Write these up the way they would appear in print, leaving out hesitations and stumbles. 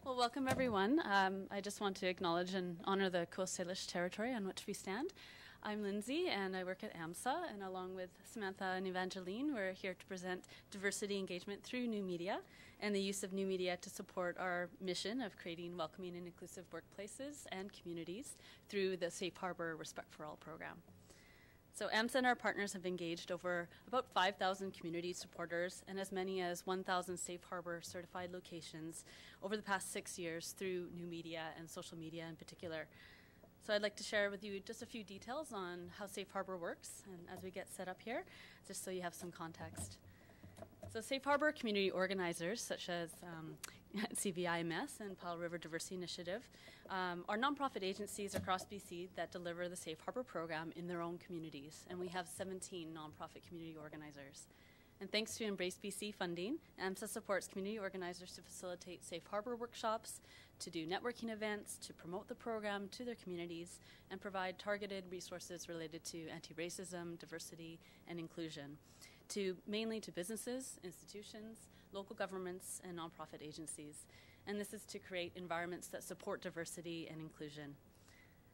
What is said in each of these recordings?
Well, welcome everyone. I just want to acknowledge and honor the Coast Salish territory on which we stand. I'm Lindsay and I work at AMSA, and along with Samantha and Evangeline, we're here to present diversity engagement through new media and the use of new media to support our mission of creating welcoming and inclusive workplaces and communities through the Safe Harbor Respect for All program. So AMSA and our partners have engaged over about 5,000 community supporters and as many as 1,000 Safe Harbor certified locations over the past 6 years through new media and social media in particular. So I'd like to share with you just a few details on how Safe Harbor works and as we get set up here, just so you have some context. So Safe Harbor community organizers such as CVIMS and Powell River Diversity Initiative are nonprofit agencies across BC that deliver the Safe Harbor program in their own communities, and we have 17 nonprofit community organizers. And thanks to Embrace BC funding, AMSA supports community organizers to facilitate Safe Harbor workshops, to do networking events, to promote the program to their communities, and provide targeted resources related to anti-racism, diversity, and inclusion, mainly to businesses, institutions, local governments, and nonprofit agencies. And this is to create environments that support diversity and inclusion.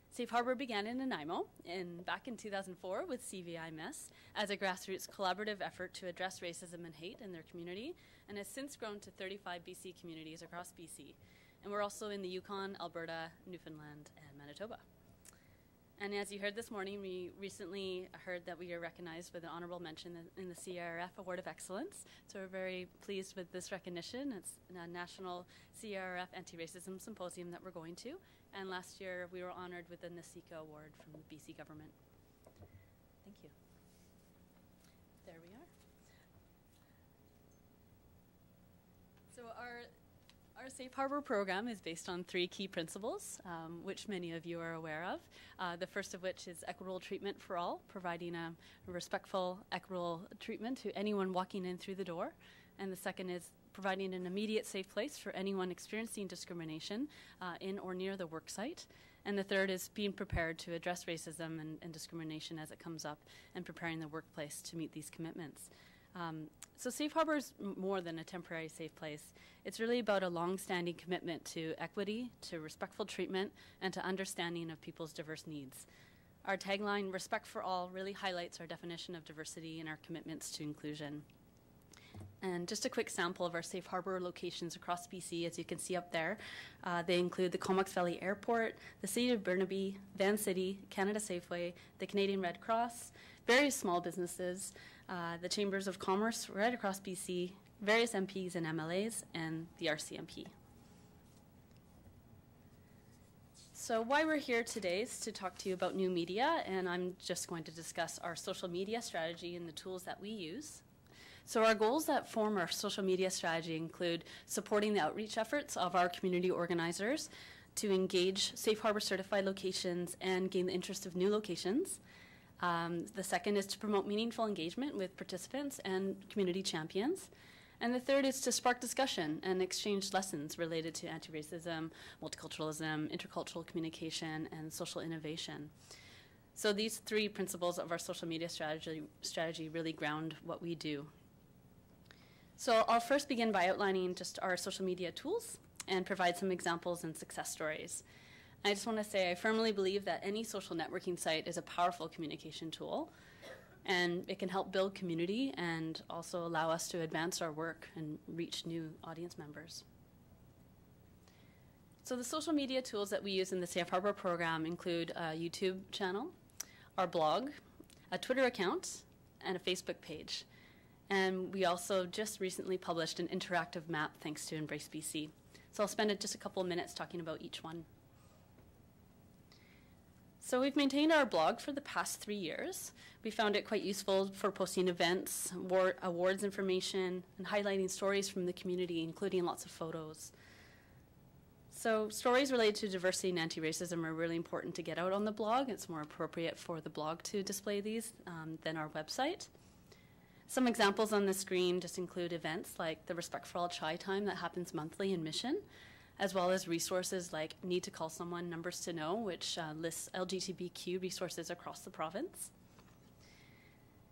Safe Harbor began in Nanaimo back in 2004 with CVIMS as a grassroots collaborative effort to address racism and hate in their community, and has since grown to 35 BC communities across BC. And we're also in the Yukon, Alberta, Newfoundland, and Manitoba. And as you heard this morning, we recently heard that we are recognized with an honorable mention in the CRF Award of Excellence. So we're very pleased with this recognition. It's a national CRF anti-racism symposium that we're going to. And last year we were honored with the NACICA Award from the BC government. Thank you. There we are. So our Safe Harbor program is based on 3 key principles, which many of you are aware of. The first of which is equitable treatment for all, providing a respectful, equitable treatment to anyone walking in through the door. And the second is providing an immediate safe place for anyone experiencing discrimination in or near the work site. And the third is being prepared to address racism and discrimination as it comes up, and preparing the workplace to meet these commitments. So Safe Harbor is more than a temporary safe place. It's really about a long-standing commitment to equity, to respectful treatment, and to understanding of people's diverse needs. Our tagline, Respect for All, really highlights our definition of diversity and our commitments to inclusion. And just a quick sample of our Safe Harbor locations across BC, as you can see up there. They include the Comox Valley Airport, the City of Burnaby, Van City, Canada Safeway, the Canadian Red Cross, various small businesses, the Chambers of Commerce right across BC, various MPs and MLAs, and the RCMP. So why we're here today is to talk to you about new media, and I'm just going to discuss our social media strategy and the tools that we use. So our goals that form our social media strategy include supporting the outreach efforts of our community organizers to engage Safe Harbor certified locations and gain the interest of new locations. The second is to promote meaningful engagement with participants and community champions. And the third is to spark discussion and exchange lessons related to anti-racism, multiculturalism, intercultural communication, and social innovation. So these 3 principles of our social media strategy really ground what we do. So I'll first begin by outlining just our social media tools and provide some examples and success stories. I just want to say I firmly believe that any social networking site is a powerful communication tool, and it can help build community and also allow us to advance our work and reach new audience members. So the social media tools that we use in the Safe Harbor program include a YouTube channel, our blog, a Twitter account, and a Facebook page. And we also just recently published an interactive map thanks to Embrace BC. So I'll spend just a couple of minutes talking about each one. So we've maintained our blog for the past 3 years. We found it quite useful for posting events, awards information, and highlighting stories from the community, including lots of photos. So stories related to diversity and anti-racism are really important to get out on the blog. It's more appropriate for the blog to display these than our website. Some examples on the screen just include events like the Respect for All Chai Time that happens monthly in Mission, as well as resources like Need to Call Someone, Numbers to Know, which lists LGBTQ resources across the province.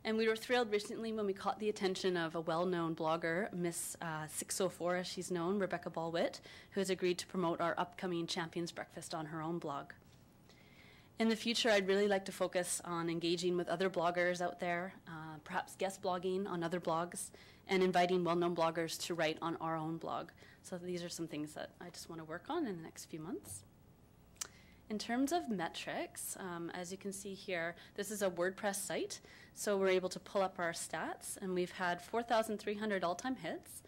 And we were thrilled recently when we caught the attention of a well-known blogger, Miss 604 as she's known, Rebecca Ball-Witt, who has agreed to promote our upcoming Champions Breakfast on her own blog. In the future, I'd really like to focus on engaging with other bloggers out there, perhaps guest blogging on other blogs, and inviting well-known bloggers to write on our own blog. So these are some things that I just want to work on in the next few months. In terms of metrics, as you can see here, this is a WordPress site, so we're able to pull up our stats, and we've had 4,300 all-time hits.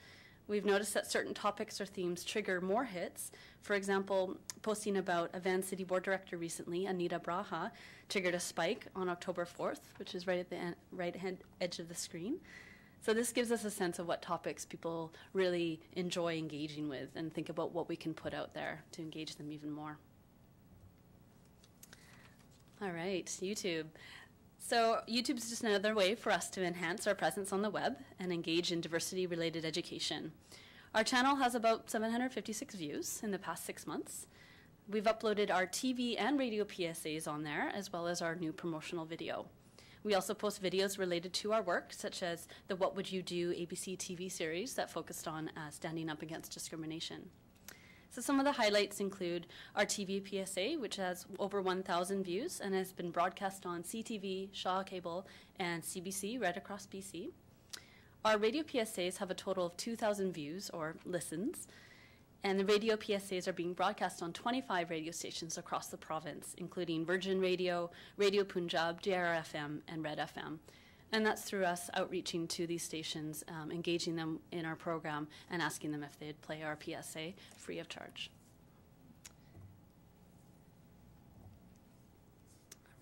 We've noticed that certain topics or themes trigger more hits. For example, posting about a Van City board director recently, Anita Braha, triggered a spike on October 4th, which is right at the right-hand edge of the screen. So this gives us a sense of what topics people really enjoy engaging with, and think about what we can put out there to engage them even more. All right, YouTube. So YouTube is just another way for us to enhance our presence on the web and engage in diversity-related education. Our channel has about 756 views in the past 6 months. We've uploaded our TV and radio PSAs on there, as well as our new promotional video. We also post videos related to our work, such as the What Would You Do ABC TV series that focused on standing up against discrimination. So some of the highlights include our TV PSA, which has over 1,000 views and has been broadcast on CTV, Shaw Cable, and CBC right across BC. Our radio PSAs have a total of 2,000 views or listens, and the radio PSAs are being broadcast on 25 radio stations across the province, including Virgin Radio, Radio Punjab, JRFM, and Red FM. And that's through us outreaching to these stations, engaging them in our program, and asking them if they'd play our PSA free of charge.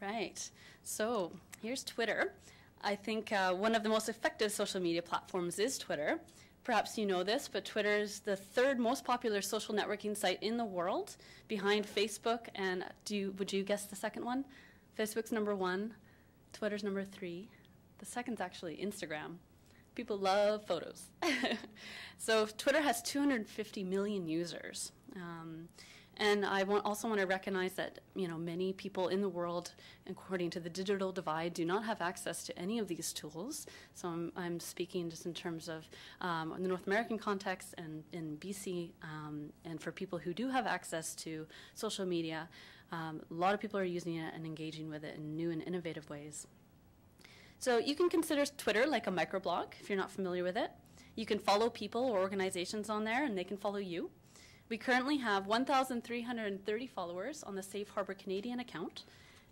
All right, so here's Twitter. I think one of the most effective social media platforms is Twitter. Perhaps you know this, but Twitter is the third most popular social networking site in the world, behind Facebook, and would you guess the second one? Facebook's number 1, Twitter's number 3. The second's actually Instagram. People love photos. So Twitter has 250 million users. And I also want to recognize that many people in the world, according to the digital divide, do not have access to any of these tools. So I'm speaking just in terms of the North American context and in BC, and for people who do have access to social media, a lot of people are using it and engaging with it in new and innovative ways. So you can consider Twitter like a microblog if you're not familiar with it. You can follow people or organizations on there, and they can follow you. We currently have 1,330 followers on the Safe Harbor Canadian account,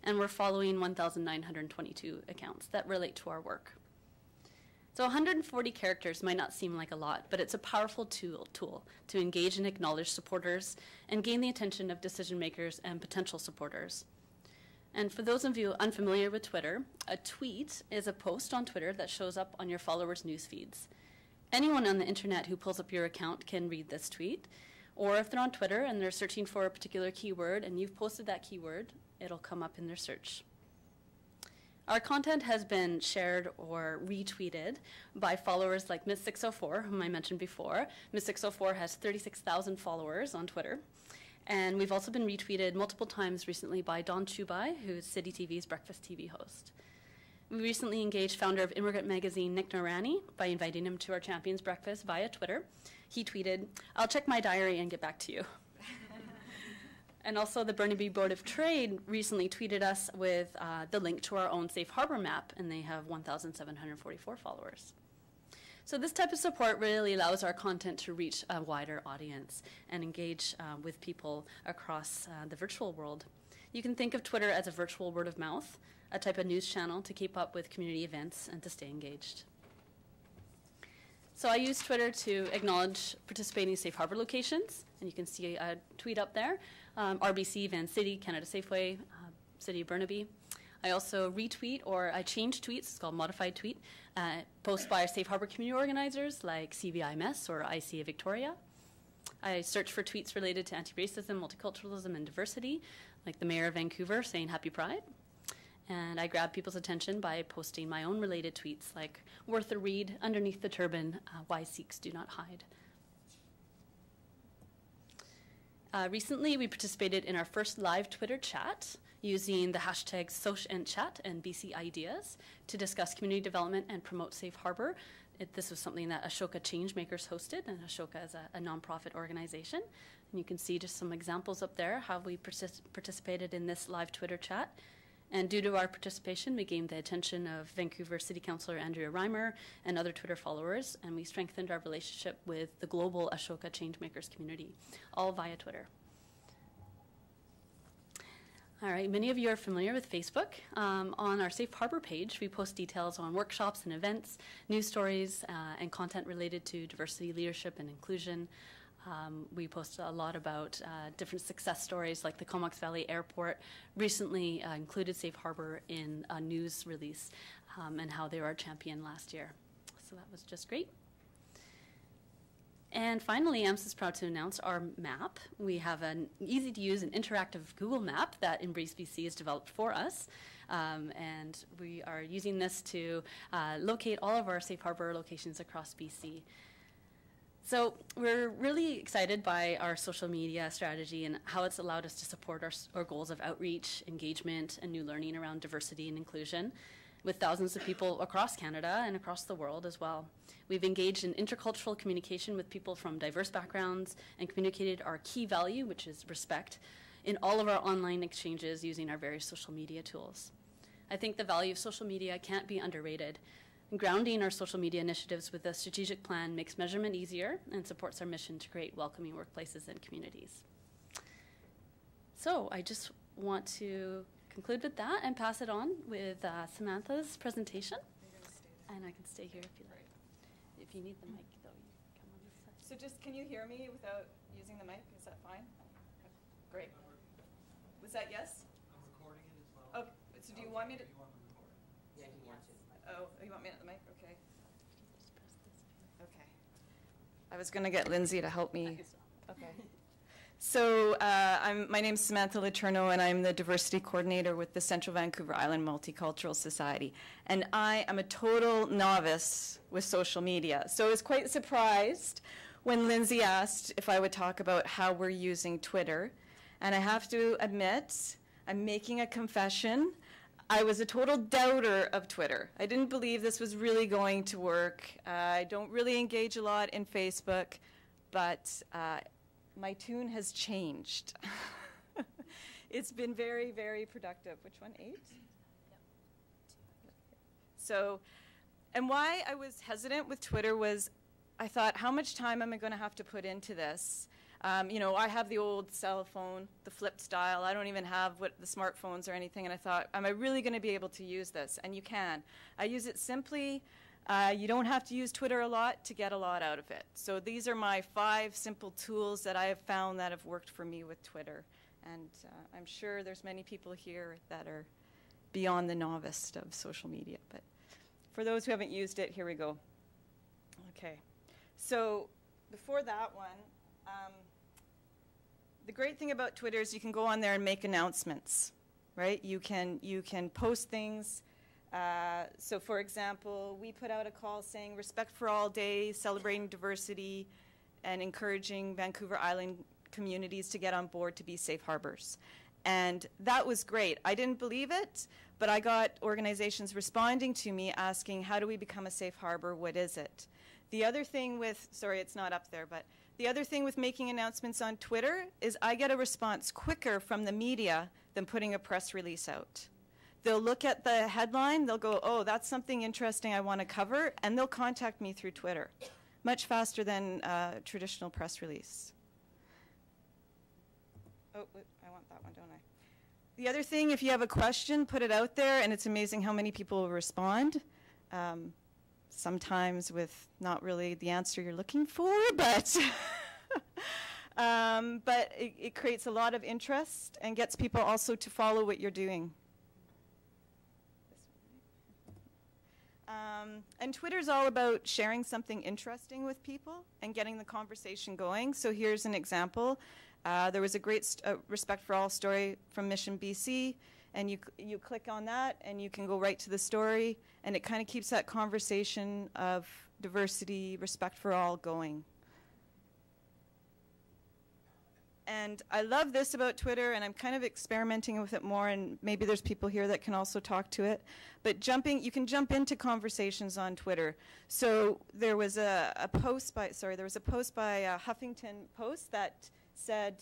and we're following 1,922 accounts that relate to our work. So 140 characters might not seem like a lot, but it's a powerful tool to engage and acknowledge supporters and gain the attention of decision makers and potential supporters. And for those of you unfamiliar with Twitter, a tweet is a post on Twitter that shows up on your followers' news feeds. Anyone on the internet who pulls up your account can read this tweet, or if they're on Twitter and they're searching for a particular keyword and you've posted that keyword, it'll come up in their search. Our content has been shared or retweeted by followers like Ms. 604, whom I mentioned before. Ms. 604 has 36,000 followers on Twitter. And we've also been retweeted multiple times recently by Don Chubai, who's City TV's breakfast TV host. We recently engaged founder of Immigrant Magazine, Nick Narani, by inviting him to our Champions Breakfast via Twitter. He tweeted, "I'll check my diary and get back to you." And also the Burnaby Board of Trade recently tweeted us with the link to our own Safe Harbor map, and they have 1,744 followers. So this type of support really allows our content to reach a wider audience and engage with people across the virtual world. You can think of Twitter as a virtual word of mouth, a type of news channel to keep up with community events and to stay engaged. So I use Twitter to acknowledge participating Safe Harbor locations, and you can see a tweet up there, RBC, Van City, Canada Safeway, City of Burnaby. I also retweet, or I change tweets, it's called modified tweet, posts by our Safe Harbor community organizers like CVIMS or ICA Victoria. I search for tweets related to anti-racism, multiculturalism, and diversity, like the Mayor of Vancouver saying Happy Pride. And I grab people's attention by posting my own related tweets, like worth a read, underneath the turban, why Sikhs do not hide. Recently, we participated in our first live Twitter chat using the hashtags #SocialAndChat and BC Ideas to discuss community development and promote Safe Harbor. This was something that Ashoka Changemakers hosted, and Ashoka is a nonprofit organization. And you can see just some examples up there how we participated in this live Twitter chat. And due to our participation, we gained the attention of Vancouver City Councillor Andrea Reimer and other Twitter followers, and we strengthened our relationship with the global Ashoka Changemakers community, all via Twitter. All right, many of you are familiar with Facebook. On our Safe Harbor page, we post details on workshops and events, news stories, and content related to diversity, leadership, and inclusion. We post a lot about different success stories, like the Comox Valley Airport recently included Safe Harbor in a news release, and how they were our champion last year. So that was just great. And finally, AMS is proud to announce our map. We have an easy-to-use and interactive Google map that Embrace BC has developed for us. And we are using this to locate all of our Safe Harbor locations across BC. So we're really excited by our social media strategy and how it's allowed us to support our goals of outreach, engagement, and new learning around diversity and inclusion with thousands of people across Canada and across the world as well. We've engaged in intercultural communication with people from diverse backgrounds and communicated our key value, which is respect, in all of our online exchanges using our various social media tools. I think the value of social media can't be underrated. Grounding our social media initiatives with a strategic plan makes measurement easier and supports our mission to create welcoming workplaces and communities. So I just want to conclude with that and pass it on with Samantha's presentation. And I can stay here if you like. If you need the mic, though, you come on this side. So just, can you hear me without using the mic? Is that fine? Great. Was that yes? I'm recording it as well. Oh, so do you want me to? You want me to record? Yeah, he wants it. Oh, you want me at the mic? Okay. Okay. I was going to get Lindsay to help me. Okay. So my name's Samantha Letourneau, and I'm the diversity coordinator with the Central Vancouver Island Multicultural Society. And I am a total novice with social media. So I was quite surprised when Lindsay asked if I would talk about how we're using Twitter. And I have to admit, I'm making a confession. I was a total doubter of Twitter. I didn't believe this was really going to work. I don't really engage a lot in Facebook, but my tune has changed. It's been very, very productive. Which one, 8? Yep. So, and why I was hesitant with Twitter was I thought, how much time am I going to have to put into this? You know, I have the old cell phone, the flip style. I don't even have the smartphones or anything. And I thought, am I really going to be able to use this? And you can. I use it simply. You don't have to use Twitter a lot to get a lot out of it. So these are my 5 simple tools that I have found that have worked for me with Twitter. And I'm sure there's many people here that are beyond the novice of social media. But for those who haven't used it, here we go. Okay. So before that one, the great thing about Twitter is you can go on there and make announcements, right? You can post things. So for example, we put out a call saying Respect for All Day, celebrating diversity and encouraging Vancouver Island communities to get on board to be safe harbors. And that was great. I didn't believe it, but I got organizations responding to me asking, how do we become a safe harbor? What is it? The other thing with, sorry, it's not up there, but the other thing with making announcements on Twitter is I get a response quicker from the media than putting a press release out. They'll look at the headline, they'll go, oh, that's something interesting I want to cover, and they'll contact me through Twitter, much faster than a traditional press release. Oh, I want that one, don't I? The other thing, if you have a question, put it out there, and it's amazing how many people will respond. Sometimes with not really the answer you're looking for, but it creates a lot of interest and gets people also to follow what you're doing. And Twitter's all about sharing something interesting with people and getting the conversation going. So here's an example. There was a great Respect for All story from Mission BC, and you click on that and you can go right to the story, and it kind of keeps that conversation of diversity, respect for all going. And I love this about Twitter, and I'm kind of experimenting with it more, and maybe there's people here that can also talk to it. But you can jump into conversations on Twitter. So there was a post by Huffington Post that said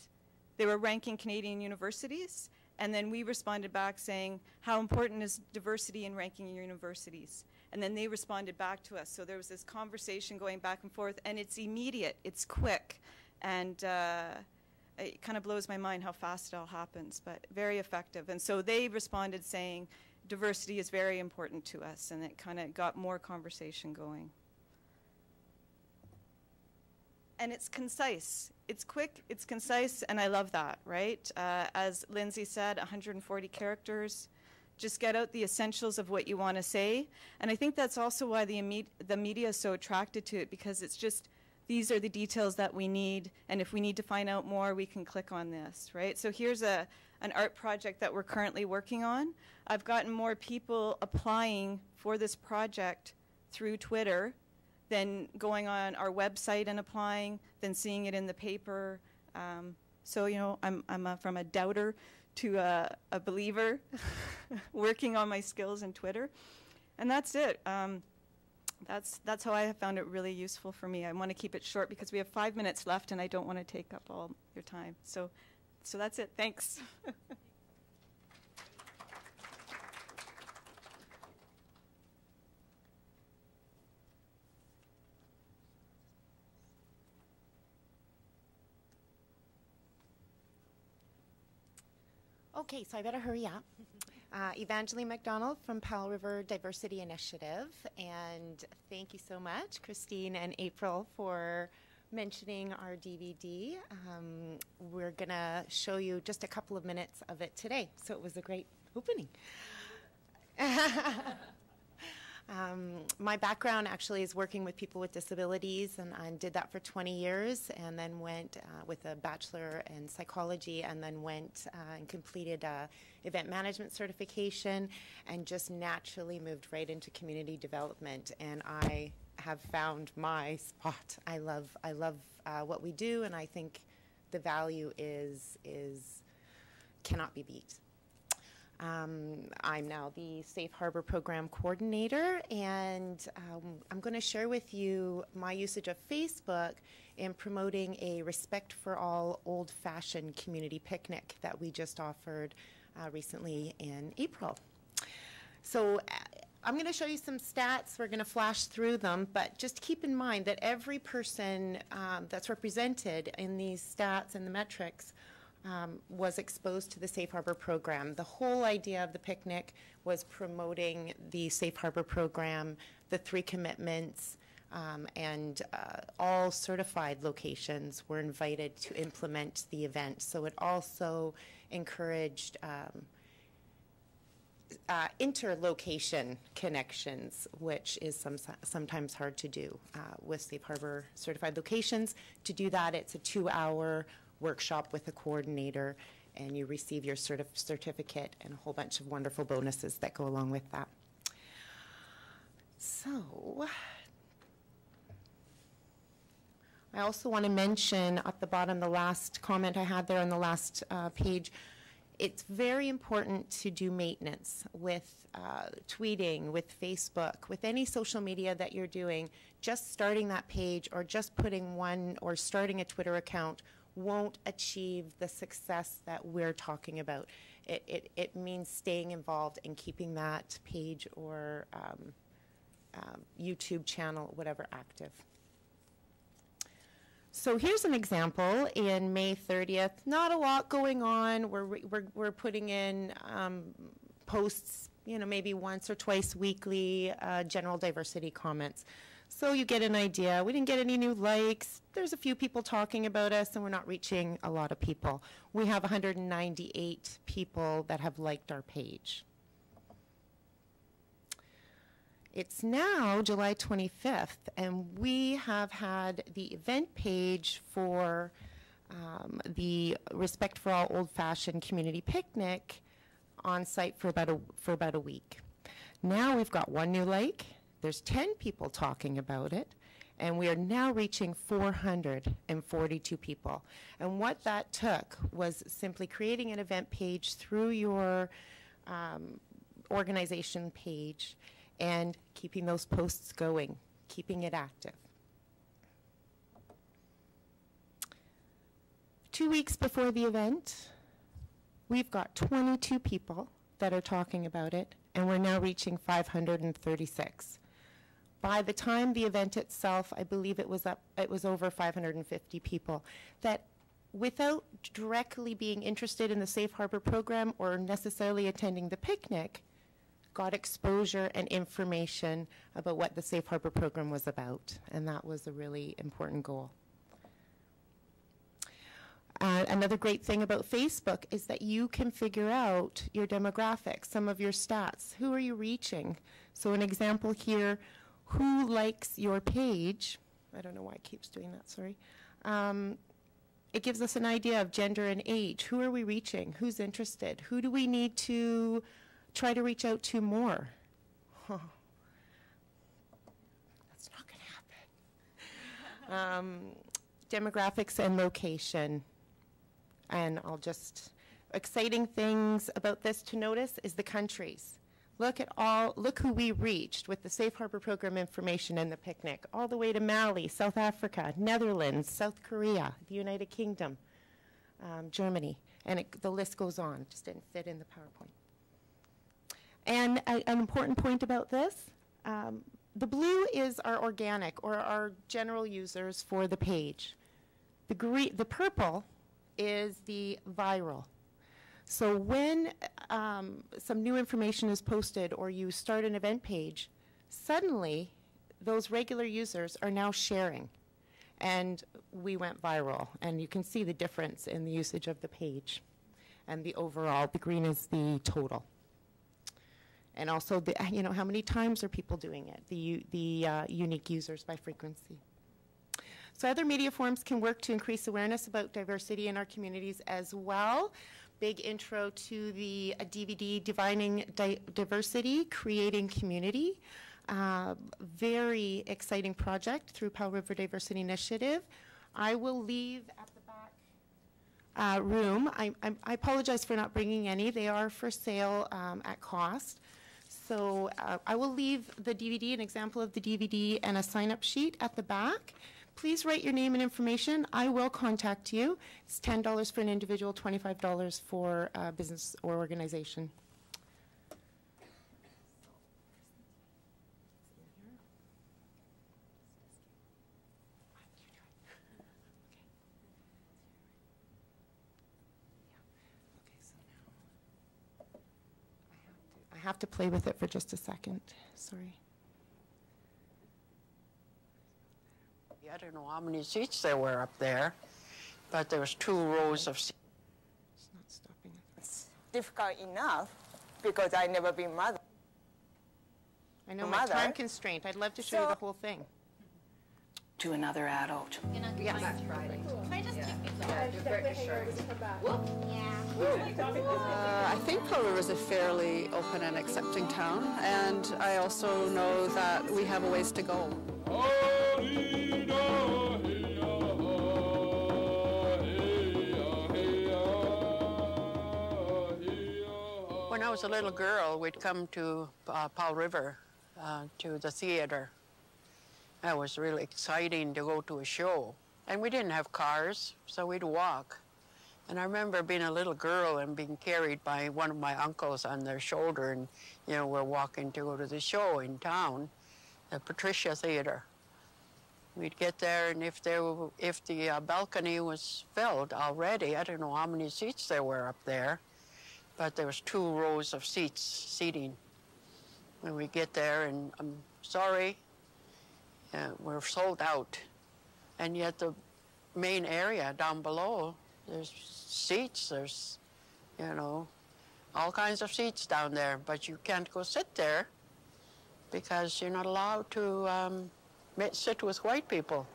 they were ranking Canadian universities, and then we responded back saying, how important is diversity in ranking universities? And then they responded back to us. So there was this conversation going back and forth, and it's immediate, it's quick, and it kind of blows my mind how fast it all happens, but very effective. And so they responded saying, diversity is very important to us, and it kind of got more conversation going. And it's concise. It's quick, it's concise, and I love that, right? As Lindsay said, 140 characters. Just get out the essentials of what you want to say. And I think that's also why the media is so attracted to it, because it's just, these are the details that we need, and if we need to find out more, we can click on this, right? So here's an art project that we're currently working on. I've gotten more people applying for this project through Twitter than going on our website and applying, than seeing it in the paper. So, you know, I'm from a doubter to a believer, working on my skills in Twitter. And that's it. That's how I have found it really useful for me. I want to keep it short because we have 5 minutes left, and I don't want to take up all your time. So that's it. Thanks. Okay, so I better hurry up. Evangeline Macdonald from Powell River Diversity Initiative, and thank you so much, Christine and April, for mentioning our DVD. We're going to show you just a couple of minutes of it today, so it was a great opening. My background actually is working with people with disabilities, and I did that for 20 years, and then went with a bachelor in psychology, and then went and completed a event management certification, and just naturally moved right into community development, and I have found my spot. I love what we do, and I think the value is cannot be beat. I'm now the Safe Harbor Program Coordinator, and I'm going to share with you my usage of Facebook in promoting a Respect for All old-fashioned community picnic that we just offered recently in April. So I'm going to show you some stats. We're going to flash through them, but just keep in mind that every person that's represented in these stats and the metrics was exposed to the Safe Harbor program. The whole idea of the picnic was promoting the Safe Harbor program, the 3 commitments, and all certified locations were invited to implement the event. So it also encouraged interlocation connections, which is sometimes hard to do with Safe Harbor certified locations. To do that, it's a 2-hour workshop with a coordinator, and you receive your certificate and a whole bunch of wonderful bonuses that go along with that. So I also want to mention at the bottom, the last comment I had there on the last page, it's very important to do maintenance with tweeting, with Facebook, with any social media that you're doing. Just starting that page or just putting one or starting a Twitter account won't achieve the success that we're talking about. It means staying involved and keeping that page or YouTube channel, whatever, active. So here's an example in May 30th. Not a lot going on. We're putting in posts, you know, maybe once or twice weekly, general diversity comments. So you get an idea. We didn't get any new likes. There's a few people talking about us, and we're not reaching a lot of people. We have 198 people that have liked our page. It's now July 25th, and we have had the event page for the Respect for All old-fashioned community picnic on site for about a week. Now we've got 1 new like. There's 10 people talking about it, And we are now reaching 442 people. And what that took was simply creating an event page through your organization page and keeping those posts going, keeping it active. 2 weeks before the event, we've got 22 people that are talking about it, and we're now reaching 536. By the time the event itself, I believe it was over 550 people that, without directly being interested in the Safe Harbor program or necessarily attending the picnic, got exposure and information about what the Safe Harbor program was about, and that was a really important goal. Another great thing about Facebook is that you can figure out your demographics, some of your stats. Who are you reaching? So an example here, who likes your page? I don't know why it keeps doing that, sorry. It gives us an idea of gender and age. Who are we reaching? Who's interested? Who do we need to try to reach out to more? Oh. That's not going to happen. Demographics and location. And exciting things about this to notice is the countries. Look who we reached with the Safe Harbor program information and the picnic, all the way to Mali, South Africa, Netherlands, South Korea, the United Kingdom, Germany, and the list goes on. It just didn't fit in the PowerPoint. And an important point about this, the blue is our organic or our general users for the page. The purple is the viral. So when some new information is posted or you start an event page, suddenly those regular users are now sharing. And we went viral. And you can see the difference in the usage of the page. And the overall, the green is the total. And also, how many times are people doing it? The unique users by frequency. So other media forms can work to increase awareness about diversity in our communities as well. Big intro to the DVD, Divining Diversity, Creating Community. Very exciting project through Powell River Diversity Initiative. I will leave at the back room. I apologize for not bringing any. They are for sale at cost. So I will leave the DVD, an example of the DVD, and a sign-up sheet at the back. Please write your name and information. I will contact you. It's $10 for an individual, $25 for a business or organization. I have to play with it for just a second. Sorry. I don't know how many seats there were up there, but there was 2 rows of seats. It's not stopping. It's difficult enough because I never been mother. I know my time constraint. I'd love to show you the whole thing. To another adult. Yes. That's Friday. Can I just take these off? I think Powell River is a fairly open and accepting town, and I also know that we have a ways to go. When I was a little girl, we'd come to Powell River to the theater. It was really exciting to go to a show. And we didn't have cars, so we'd walk. And I remember being a little girl and being carried by one of my uncles on their shoulder, and we're walking to go to the show in town, the Patricia Theater. We'd get there, and if the balcony was filled already, I don't know how many seats there were up there, but there was 2 rows of seating. When we get there, and I'm sorry, we're sold out. And yet the main area down below, there's seats, there's, all kinds of seats down there, but you can't go sit there because you're not allowed to sit with white people.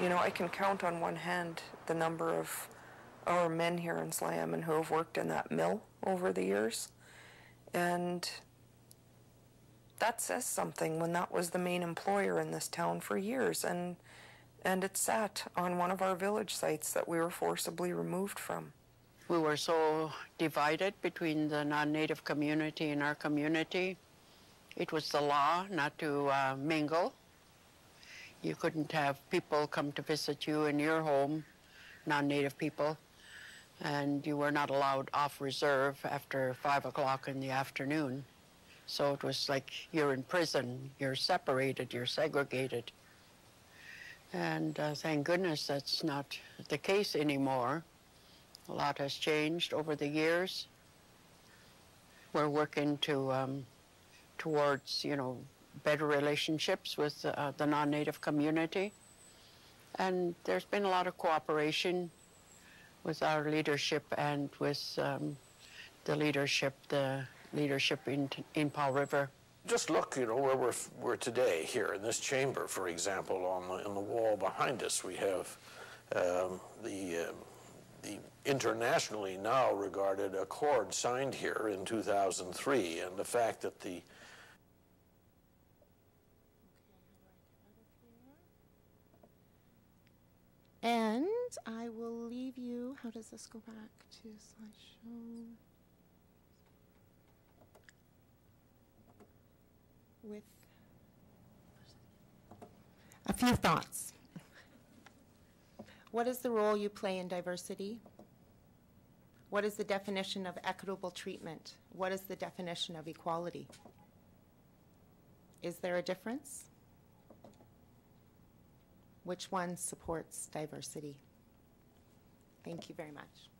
I can count on one hand the number of our men here in Slam who have worked in that mill over the years. And that says something when that was the main employer in this town for years, and it sat on one of our village sites that we were forcibly removed from. We were so divided between the non-native community and our community. It was the law not to mingle. You couldn't have people come to visit you in your home, non-native people, and you were not allowed off reserve after 5 o'clock in the afternoon. So it was like you're in prison, you're separated, you're segregated. And thank goodness that's not the case anymore. A lot has changed over the years. We're working to towards, better relationships with the non-native community. And there's been a lot of cooperation with our leadership and with the leadership in Powell River. Just look, where we're today here in this chamber, for example, on the wall behind us, we have the internationally now regarded accord signed here in 2003, and the fact that the And I will leave you, how does this go back to slideshow? With a few thoughts. What is the role you play in diversity? What is the definition of equitable treatment? What is the definition of equality? Is there a difference? Which one supports diversity? Thank you very much.